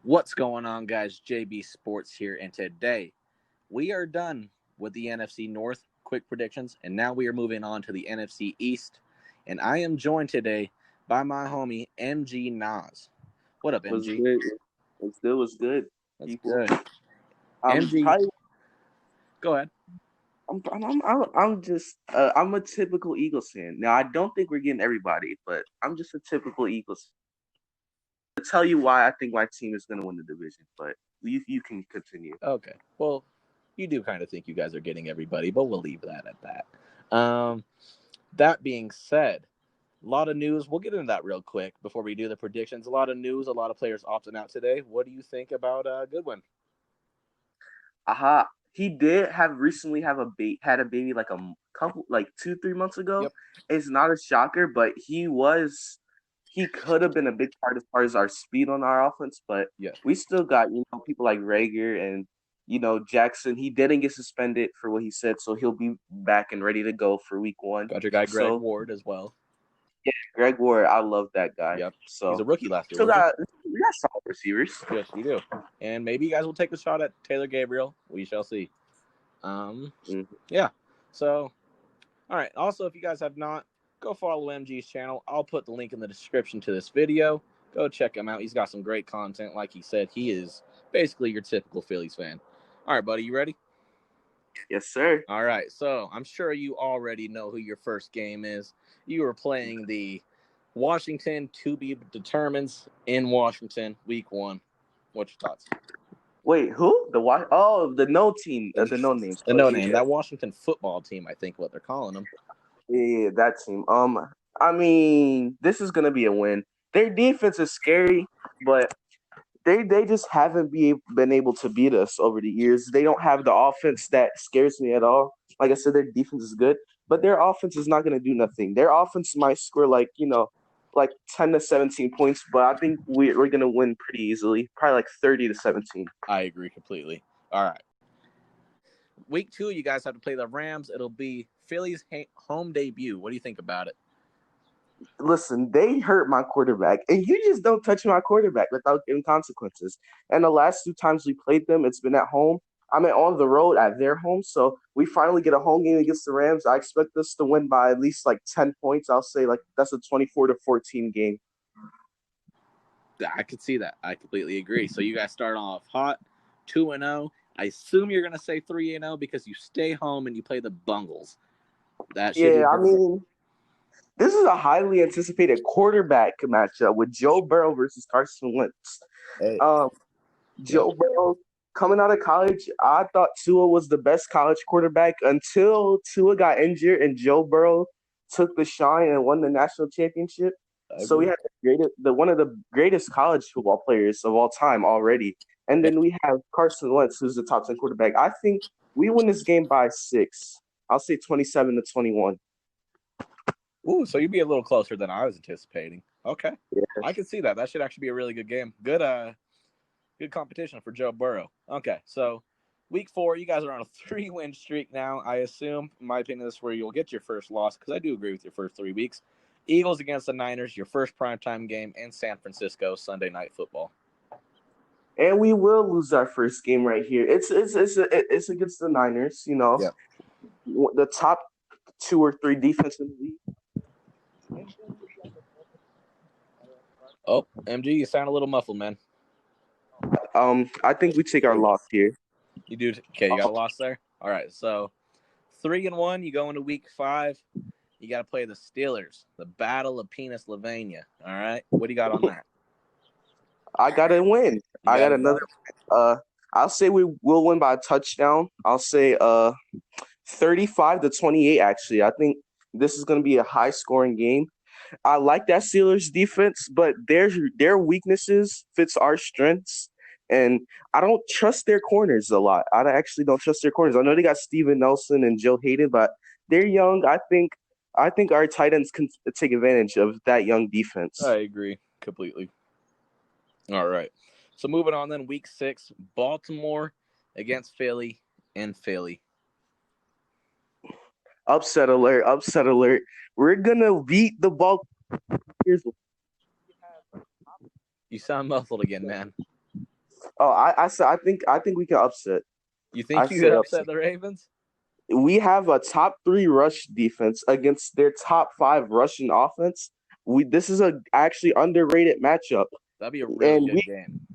What's going on, guys? JB Sports here, and today we are done with the NFC North quick predictions, and now we are moving on to the NFC East. And I am joined today by my homie MG NAS. What up, Was MG? good. Was good. That's People. good. MG, Probably, go ahead. I'm a typical Eagles fan. Now I don't think we're getting everybody, but I'm just a typical Eagles. To tell you why I think my team is going to win the division, but you can continue. Okay. Well, you do kind of think you guys are getting everybody, but we'll leave that at that. That being said, a lot of news. We'll get into that real quick before we do the predictions. A lot of news. A lot of players opting out today. What do you think about Goodwin? Aha. He did recently had a baby like a couple 2-3 months ago. Yep. It's not a shocker, but he could have been a big part as far as our speed on our offense, but we still got people like Rager and Jackson. He didn't get suspended for what he said, so he'll be back and ready to go for week 1. Got your guy Greg Ward as well. Yeah, Greg Ward, I love that guy. Yep. So he's a rookie last year. We got solid receivers. Yes, you do. And maybe you guys will take a shot at Taylor Gabriel. We shall see. Yeah. So, all right. Also, if you guys have not, go follow MG's channel. I'll put the link in the description to this video. Go check him out. He's got some great content. Like he said, he is basically your typical Phillies fan. All right, buddy, you ready? Yes, sir. All right. So I'm sure you already know who your first game is. You are playing the Washington to be determines in Washington, week 1. What's your thoughts? Wait, who? The no team. The no names. The no name. That Washington football team, I think what they're calling them. Yeah, that team. I mean, this is gonna be a win. Their defense is scary, but they just haven't been able to beat us over the years. They don't have the offense that scares me at all. Like I said, their defense is good, but their offense is not gonna do nothing. Their offense might score like 10 to 17 points, but I think we're gonna win pretty easily, probably like 30 to 17. I agree completely. All right. Week 2, you guys have to play the Rams. It'll be Philly's home debut. What do you think about it? Listen, they hurt my quarterback, and you just don't touch my quarterback without giving consequences. And the last 2 times we played them, it's been at home. I mean, on the road at their home. So we finally get a home game against the Rams. I expect us to win by at least like 10 points. I'll say that's a 24-14 game. I could see that. I completely agree. So you guys start off hot, 2-0. I assume you're going to say 3-0 because you stay home and you play the Bungles. I mean, this is a highly anticipated quarterback matchup with Joe Burrow versus Carson Wentz. Hey. Joe Burrow coming out of college, I thought Tua was the best college quarterback until Tua got injured and Joe Burrow took the shine and won the national championship. So we had one of the greatest college football players of all time already. And then we have Carson Wentz, who's the top 10 quarterback. I think we win this game by 6. I'll say 27-21. Ooh, so you'd be a little closer than I was anticipating. Okay. Yeah. I can see that. That should actually be a really good game. Good competition for Joe Burrow. Okay, so week 4, you guys are on a 3-win streak now. I assume, in my opinion, this is where you'll get your first loss because I do agree with your first 3 weeks. Eagles against the Niners, your first primetime game in San Francisco, Sunday Night Football. And we will lose our first game right here. It's against the Niners, the top 2 or 3 defensively. Oh, MG, you sound a little muffled, man. I think we take our loss here. You do? Okay, you got a loss there? All right, so 3-1, you go into week 5. You got to play the Steelers, the Battle of Pennsylvania. All right, what do you got on that? I got to win. I got another. I'll say we will win by a touchdown. I'll say 35-28. Actually, I think this is going to be a high-scoring game. I like that Steelers defense, but their weaknesses fits our strengths, and I don't trust their corners a lot. I actually don't trust their corners. I know they got Steven Nelson and Joe Hayden, but they're young. I think our tight ends can take advantage of that young defense. I agree completely. All right. So moving on then, week 6, Baltimore against Philly in Philly. Upset alert, upset alert. We're going to beat the Baltimore. You sound muffled again, man. Oh, I said I think we can upset. You I think you could said upset upset. the Ravens? We have a top 3 rush defense against their top 5 rushing offense. This is a actually underrated matchup, That'd be a really and good game.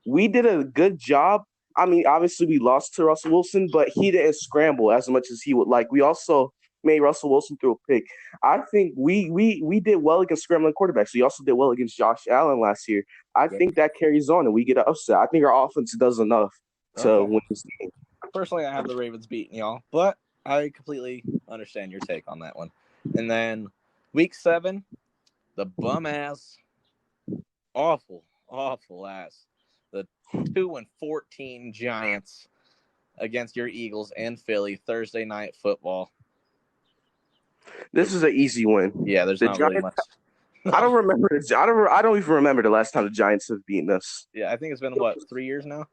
we did a good job. I mean, obviously we lost to Russell Wilson, but he didn't scramble as much as he would like. We also made Russell Wilson throw a pick. I think we did well against scrambling quarterbacks. We also did well against Josh Allen last year. I Okay. think that carries on, and we get an upset. I think our offense does enough to Okay. win this game. Personally, I have the Ravens beating y'all, but I completely understand your take on that one. And then week 7, the bum ass, awful ass, the 2-14 Giants against your Eagles in Philly Thursday night football. This is an easy win. Yeah, there's The not really Giants. much. I don't remember. I don't even remember the last time the Giants have beaten us. Yeah, I think it's been what, 3 years now?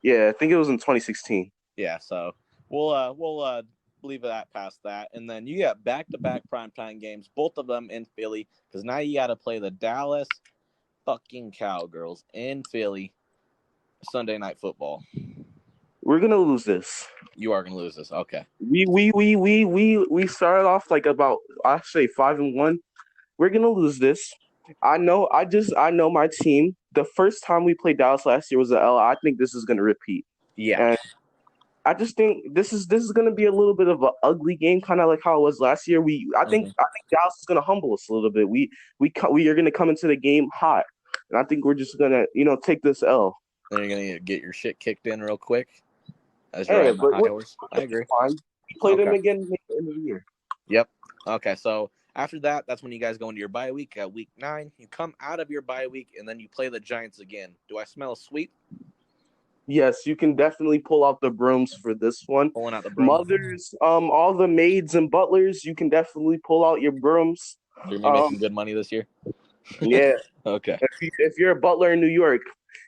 Yeah, I think it was in 2016. Yeah, so we'll leave that past that, and then you got back-to-back primetime games, both of them in Philly, because now you got to play the Dallas fucking Cowgirls in Philly Sunday night football. We're gonna lose this. You are gonna lose this. Okay. We started off like about I say 5-1. We're gonna lose this. I know. I know my team. The first time we played Dallas last year was a L. I think this is gonna repeat. Yeah. And I just think this is going to be a little bit of an ugly game, kind of like how it was last year. I think Dallas is going to humble us a little bit. We are going to come into the game hot, and I think we're just going to take this L. Then you're gonna get your shit kicked in real quick as you're Hey, riding the but high horse. I agree. fine. We play them Okay. again at the end of the year. Yep. Okay. So after that, that's when you guys go into your bye week at week 9. You come out of your bye week, and then you play the Giants again. Do I smell a sweep? Yes, you can definitely pull out the brooms for this one. Pulling out the broom. Mothers, all the maids and butlers, you can definitely pull out your brooms. You're gonna be making good money this year. Yeah. Okay. If you're a butler in New York,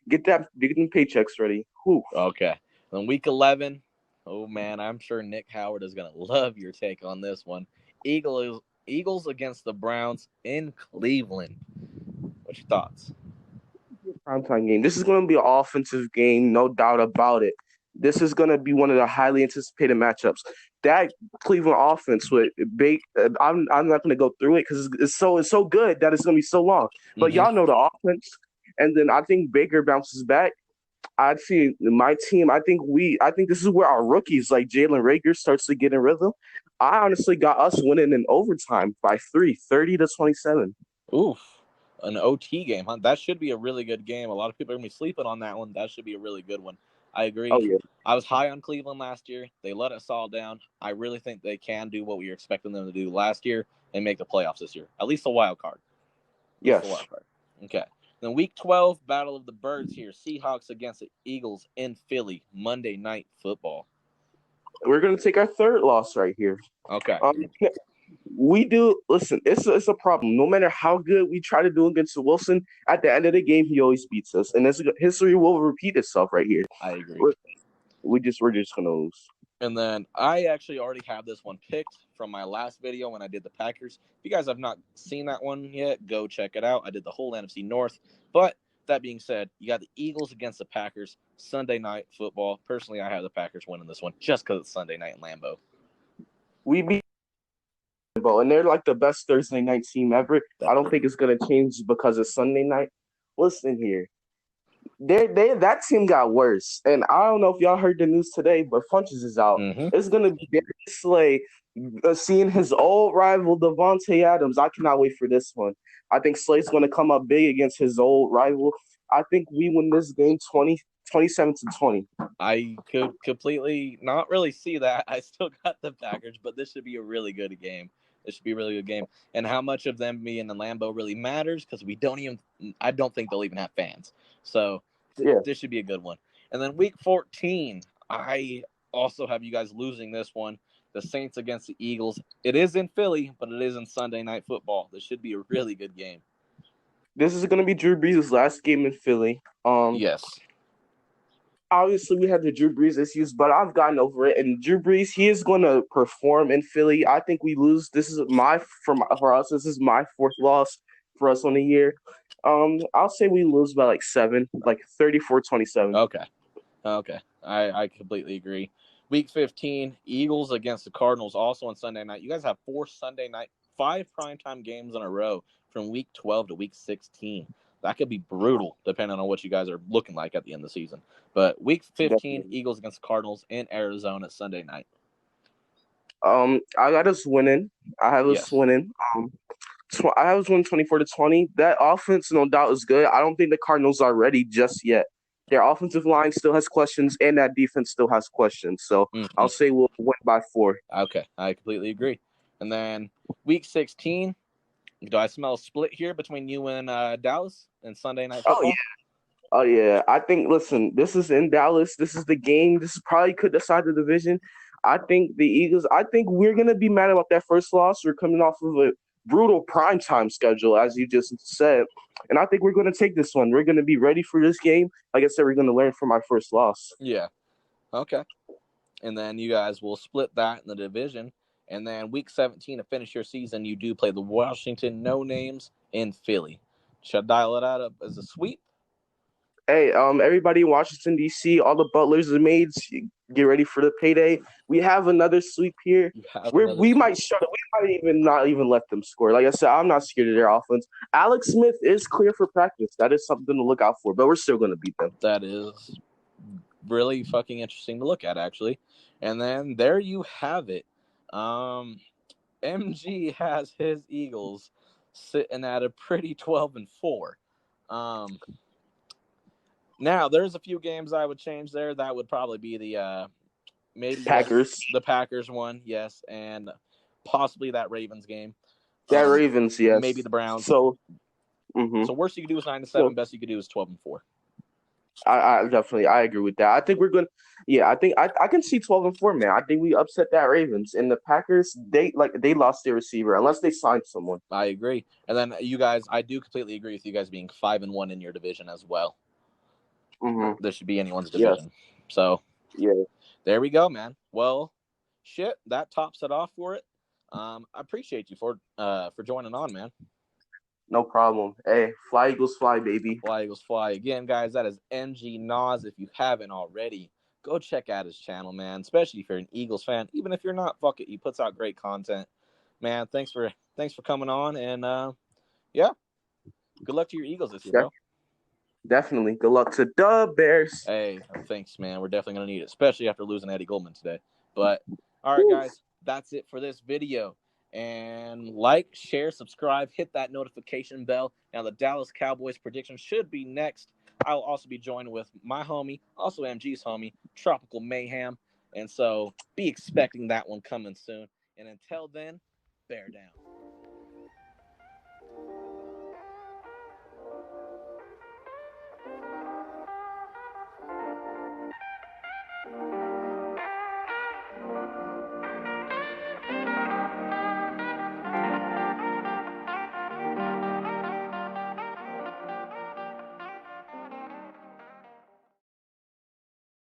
get them paychecks ready. Whew. Okay. Then week 11. Oh man, I'm sure Nick Howard is gonna love your take on this one. Eagles against the Browns in Cleveland. What's your thoughts? Primetime game. This is going to be an offensive game, no doubt about it. This is going to be one of the highly anticipated matchups. That Cleveland offense with Bake, I'm not going to go through it because it's so good that it's going to be so long. But y'all know the offense, and then I think Baker bounces back. I see my team. I think this is where our rookies like Jalen Rager starts to get in rhythm. I honestly got us winning in overtime by 30-27. Oof. An OT game, huh? That should be a really good game. A lot of people are going to be sleeping on that one. That should be a really good one. I agree. Oh, yeah. I was high on Cleveland last year. They let us all down. I really think they can do what we were expecting them to do last year and make the playoffs this year. At least a wild card. Yes. The wild card. Okay. Then week 12, Battle of the Birds here. Seahawks against the Eagles in Philly. Monday night football. We're going to take our third loss right here. Okay. We do listen. It's a problem. No matter how good we try to do against Wilson, at the end of the game, he always beats us, and this history will repeat itself right here. I agree. We're just gonna lose. And then I actually already have this one picked from my last video when I did the Packers. If you guys have not seen that one yet, go check it out. I did the whole NFC North. But that being said, you got the Eagles against the Packers Sunday night football. Personally, I have the Packers winning this one just because it's Sunday night in Lambeau. We beat Lambeau, and they're like the best Thursday night team ever. I don't think it's gonna change because it's Sunday night. Listen here. That team got worse, and I don't know if y'all heard the news today, but Funches is out. Mm-hmm. It's gonna be Darius Slay seeing his old rival Devontae Adams. I cannot wait for this one. I think Slay's gonna come up big against his old rival. I think we win this game 27-20. I could completely not really see that. I still got the Packers, but this should be a really good game. This should be a really good game. And how much of them being in Lambeau really matters because I don't think they'll even have fans. So this should be a good one. And then week 14, I also have you guys losing this one. The Saints against the Eagles. It is in Philly, but it is in Sunday night football. This should be a really good game. This is going to be Drew Brees' last game in Philly. Yes. Obviously, we had the Drew Brees issues, but I've gotten over it. And Drew Brees, he is going to perform in Philly. I think we lose. For us. This is my fourth loss. for us on the year. I'll say we lose by like 7, like 34-27. Okay. I completely agree. Week 15, Eagles against the Cardinals, also on Sunday night. You guys have 5 primetime games in a row from week 12 to week 16. That could be brutal, depending on what you guys are looking like at the end of the season. But week 15, Definitely. Eagles against the Cardinals in Arizona Sunday night. I got us winning. I have us Yes. winning. I have us winning 24-20. That offense, no doubt, is good. I don't think the Cardinals are ready just yet. Their offensive line still has questions, and that defense still has questions. So I'll say we'll win by 4. Okay, I completely agree. And then week 16, do I smell a split here between you and Dallas and Sunday Night Oh Football? yeah. Oh yeah. I think. Listen, this is in Dallas. This is the game. This probably could decide the division. I think the Eagles. I think we're gonna be mad about that first loss. We're coming off of a brutal primetime schedule, as you just said, and I think we're gonna take this one. We're gonna be ready for this game. Like I said, we're gonna learn from our first loss. Yeah. Okay. And then you guys will split that in the division. And then week 17 to finish your season, you do play the Washington No Names in Philly. Should I dial it out as a sweep? Hey, everybody in Washington D.C., all the butlers and maids, get ready for the payday. We have another sweep here. We might shut it. We might even not even let them score. Like I said, I'm not scared of their offense. Alex Smith is clear for practice. That is something to look out for. But we're still going to beat them. That is really fucking interesting to look at, actually. And then there you have it. MG has his Eagles sitting at a pretty 12-4. Now there's a few games I would change there. That would probably be the maybe Packers. the Packers one, yes, and possibly that Ravens game. That Ravens, yes. Maybe the Browns. So worst you could do is 9-7. Best you could do is 12-4. I definitely agree with that. I think we're going. Yeah, I think I can see 12-4, man. I think we upset that Ravens and the Packers. They lost their receiver unless they signed someone. I agree. And then you guys, I do completely agree with you guys being 5-1 in your division as well. This should be anyone's division. Yes. So yeah, there we go, man. Well, shit, that tops it off for it. I appreciate you for joining on, man. No problem. Hey, fly Eagles fly, baby. Fly Eagles fly. Again, guys, that is MG NAS. If you haven't already, go check out his channel, man. Especially if you're an Eagles fan. Even if you're not, fuck it. He puts out great content. Man, thanks for coming on. And yeah, good luck to your Eagles this year, bro. Definitely. Good luck to the Bears. Hey, thanks, man. We're definitely going to need it, especially after losing Eddie Goldman today. But all right, guys, that's it for this video. And like, share, subscribe, hit that notification bell. Now, the Dallas Cowboys prediction should be next. I'll also be joined with my homie, also MG's homie, Tropical Mayhem. And so be expecting that one coming soon. And until then, bear down.